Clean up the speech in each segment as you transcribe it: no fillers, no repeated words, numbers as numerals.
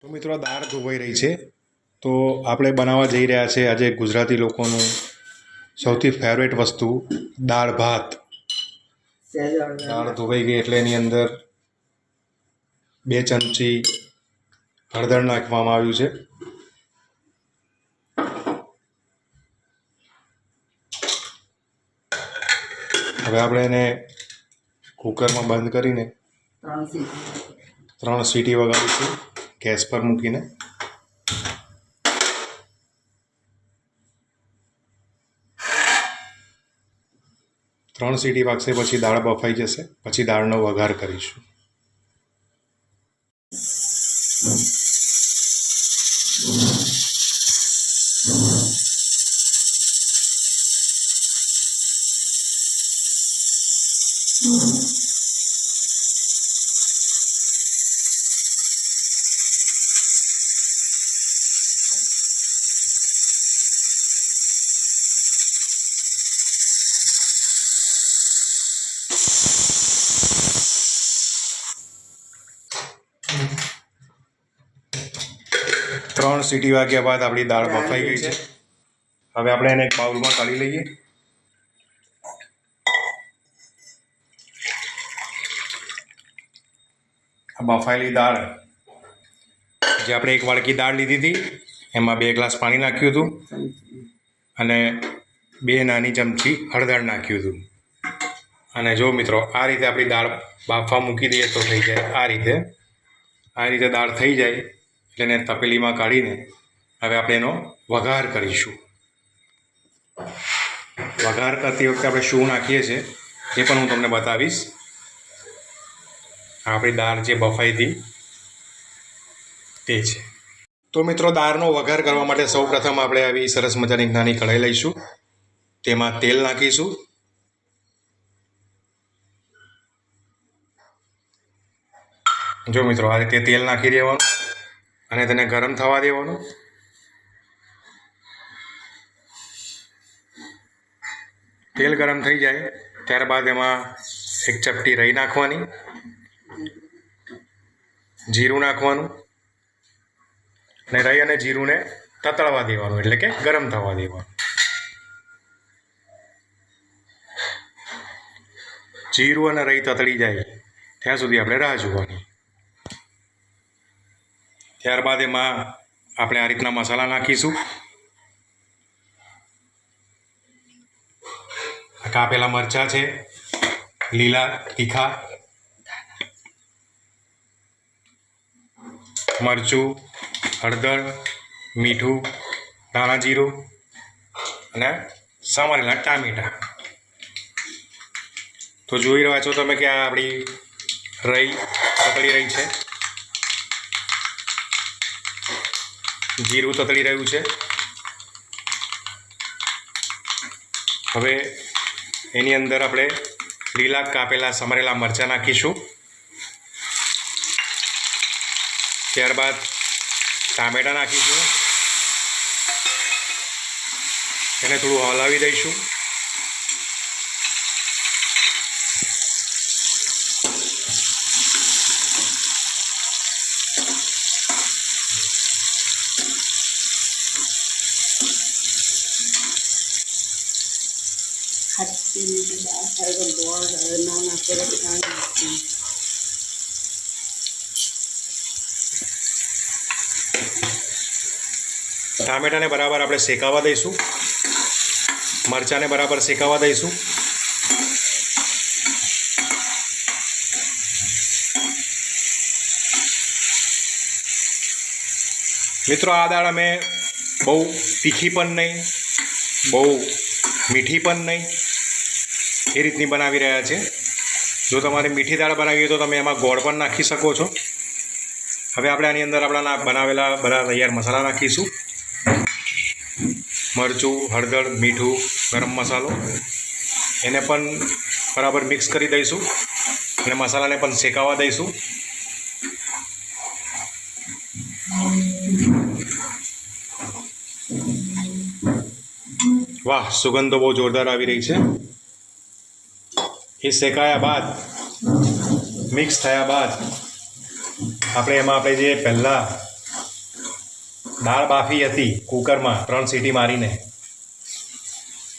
તો મિત્રો દાળ ધોવાઈ રહી છે તો આપણે બનાવવા જઈ રહ્યા છે આજે ગુજરાતી લોકોનું સૌથી ફેવરેટ વસ્તુ દાળ ભાત. દાળ ધોવાઈ ગઈ એટલે એની અંદર 2 ચમચી હળદર નાખવામાં આવ્યું છે. હવે આપણે એને કુકરમાં બંધ કરીને 3 સીટી વગાડીશું ગેસ પર મૂકીને. ત્રણ સીટી વાગશે પછી દાળ બફાઈ જશે, પછી દાળનો વઘાર કરીશું. ત્રણ સીટી વાગ્યા બાદ આપણી દાળ બફાઈ ગઈ છે. હવે આપણે એને એક બાઉલમાં કાઢી લઈએ. આ બફાયેલી દાળ, જે આપણે 1 વાડકી દાળ લીધી હતી એમાં 2 ગ્લાસ પાણી નાખ્યું હતું અને 2 નાની ચમચી હળદર નાખ્યું હતું. અને જો મિત્રો, આ રીતે આપણી દાળ બાફવા મૂકી દઈએ તો થઈ જાય. આ રીતે દાળ થઈ જાય એટલે એને તપેલીમાં કાઢીને હવે આપણે એનો વઘાર કરીશું. વઘાર કરતી વખતે આપણે શું નાખીએ છીએ એ પણ હું તમને બતાવીશ. આપણી દાળ જે બફાઈ હતી તે છે. તો મિત્રો, દાળનો વઘાર કરવા માટે સૌપ્રથમ આપણે આવી સરસ મજાની નાની કઢાઈ લઈશું. તેમાં તેલ નાખીશું. જો મિત્રો, આ રીતે તેલ નાખી દેવાનું અને તેને ગરમ થવા દેવાનું. તેલ ગરમ થઈ જાય ત્યારબાદ એમાં 1 ચપટી રાઈ નાખવાની, જીરું નાખવાનું અને રાઈ અને જીરુંને તતળવા દેવાનું, એટલે કે ગરમ થવા દેવાનું. જીરું અને રાઈ તતળી જાય ત્યાં સુધી આપણે રાહ જોવાની. ત્યારબાદ એમાં આપણે આ રીતના મસાલા નાખીશું. કાપેલા મરચાં છે, લીલા તીખા મરચું, હળદર, મીઠું, ધાણા જીરું અને સમારેલા ટામેટાં. તો જોઈ રહ્યા છો તમે કે આ આપણી રાઈ તતળી રહી છે, જીરું તતળી રહ્યું છે. હવે એની અંદર આપણે લીલા કાપેલા સમારેલા મરચાં નાખીશું. ત્યારબાદ ટામેટાં નાખીશું. એને થોડું હલાવી દઈશું. ટામેટાને બરાબર આપણે શેકાવા દઈશું. મરચાંને બરાબર શેકાવા દઈશું. મિત્રો, આ દાળ અમે બહુ તીખી પણ નહીં, બહુ મીઠી પણ નહીં, એ રીતની બનાવી રહ્યા છે. જો તમારે મીઠી દાળ બનાવી હોય તો તમે એમાં ગોળ પણ નાખી શકો છો. હવે આપણે આની અંદર આપણા બનાવેલા બધા તૈયાર મસાલા નાખીશું. મરચું, હળદર, મીઠું, ગરમ મસાલો, એને પણ બરાબર મિક્સ કરી દઈશું અને મસાલાને પણ શેકાવા દઈશું. વાહ, સુગંધ તો બહુ જોરદાર આવી રહી છે. એ શેકાયા બાદ, મિક્સ થયા બાદ આપણે જે પહેલાં દાળ બાફી હતી કુકરમાં 3 સીટી મારીને,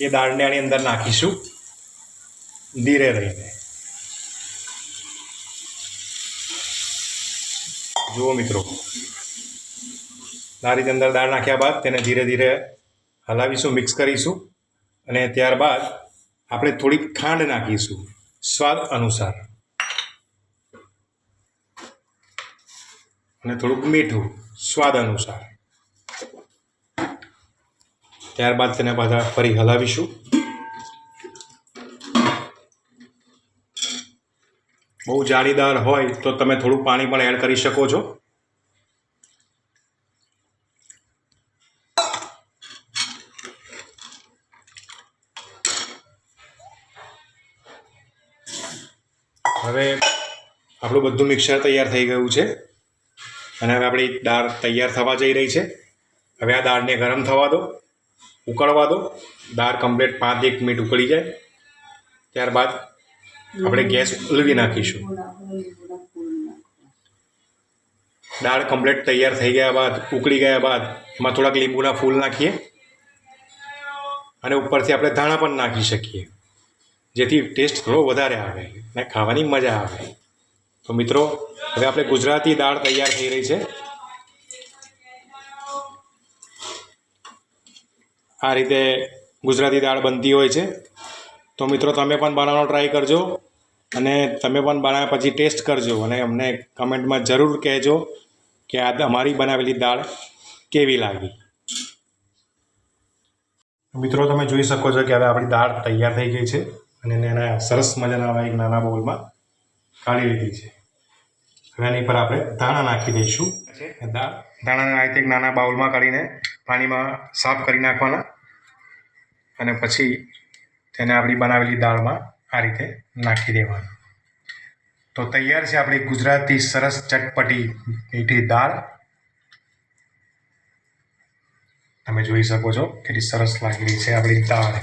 એ દાળને આની અંદર નાખીશું ધીરે રહીને. જુઓ મિત્રો, દાળની અંદર દાળ નાખ્યા બાદ તેને ધીરે ધીરે હલાવીશું, મિક્સ કરીશું અને ત્યારબાદ આપણે થોડીક ખાંડ નાખીશું સ્વાદ અનુસાર અને થોડુંક મીઠું સ્વાદ અનુસાર. ત્યારબાદ તેને પાછા ફરી હલાવીશું. બહુ જાડી દાળ હોય તો તમે થોડું પાણી પણ એડ કરી શકો છો. હવે આપણું બધું મિક્સર તૈયાર થઈ ગયું છે અને હવે આપણી દાળ તૈયાર થવા જઈ રહી છે. હવે આ દાળને ગરમ થવા દો, ઉકળવા દો. દાળ કમ્પ્લીટ 5-1 મિનિટ ઉકળી જાય ત્યારબાદ આપણે ગેસ ઉલવી નાખીશું. દાળ કમ્પ્લીટ તૈયાર થઈ ગયા બાદ, ઉકળી ગયા બાદ એમાં થોડાક લીંબુના ફૂલ નાખીએ અને ઉપરથી આપણે ધાણા પણ નાખી શકીએ, જેથી ટેસ્ટ થોડો વધારે આવે અને ખાવાની મજા આવે. તો મિત્રો, હવે આપણે ગુજરાતી દાળ તૈયાર થઈ રહી છે. આ રીતે ગુજરાતી દાળ બનતી હોય છે. તો મિત્રો, તમે પણ બનાવવાનો ટ્રાય કરજો અને તમે પણ બનાવ્યા પછી ટેસ્ટ કરજો અને અમને કમેન્ટમાં જરૂર કહેજો કે આ અમારી બનાવેલી દાળ કેવી લાગી. મિત્રો, તમે જોઈ શકો છો કે હવે આપણી દાળ તૈયાર થઈ ગઈ છે અને એને સરસ મજાના એક નાના બાઉલમાં કાઢી લીધી છે. હવે એની પર આપણે ધાણા નાખી દઈશું. દાણાને આ રીતે એક નાના બાઉલમાં કાઢીને પાણીમાં સાફ કરી નાખવાના અને પછી તેને આપણી બનાવેલી દાળમાં આ રીતે નાખી દેવાનું. તો તૈયાર છે આપણી ગુજરાતી સરસ ચટપટી મીઠી દાળ. તમે જોઈ શકો છો કેટલી સરસ લાગેલી છે આપણી દાળ.